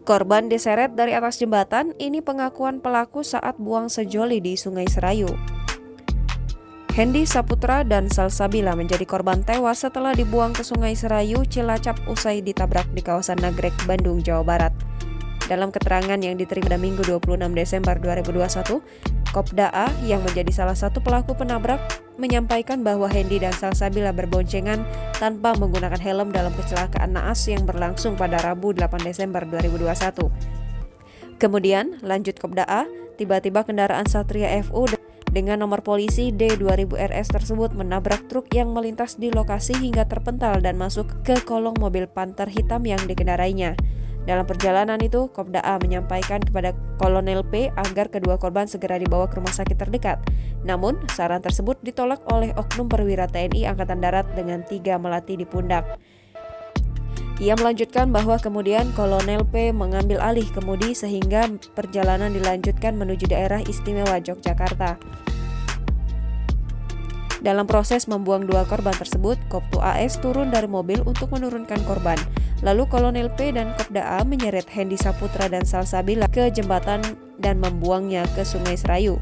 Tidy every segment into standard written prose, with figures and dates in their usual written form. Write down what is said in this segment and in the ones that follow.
Korban diseret dari atas jembatan, ini pengakuan pelaku saat buang sejoli di Sungai Serayu. Hendy Saputra dan Salsabila menjadi korban tewas setelah dibuang ke Sungai Serayu, Cilacap usai ditabrak di kawasan Nagrek, Bandung, Jawa Barat. Dalam keterangan yang diterima pada Minggu 26 Desember 2021, Kopda A yang menjadi salah satu pelaku penabrak menyampaikan bahwa Hendy dan Salsabila berboncengan tanpa menggunakan helm dalam kecelakaan naas yang berlangsung pada Rabu 8 Desember 2021. Kemudian, lanjut Kopda A, tiba-tiba kendaraan Satria FU dengan nomor polisi D2000 RS tersebut menabrak truk yang melintas di lokasi hingga terpental dan masuk ke kolong mobil Panther hitam yang dikendarainya. Dalam perjalanan itu, Kopda A menyampaikan kepada Kolonel P agar kedua korban segera dibawa ke rumah sakit terdekat. Namun, saran tersebut ditolak oleh oknum perwira TNI Angkatan Darat dengan 3 melati di pundak. Ia melanjutkan bahwa kemudian Kolonel P mengambil alih kemudi sehingga perjalanan dilanjutkan menuju daerah istimewa Yogyakarta. Dalam proses membuang dua korban tersebut, Koptu AS turun dari mobil untuk menurunkan korban. Lalu Kolonel P dan Kopda A menyeret Hendy Saputra dan Salsabila ke jembatan dan membuangnya ke Sungai Serayu.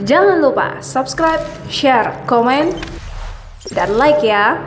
Jangan lupa subscribe, share, komen, dan like ya!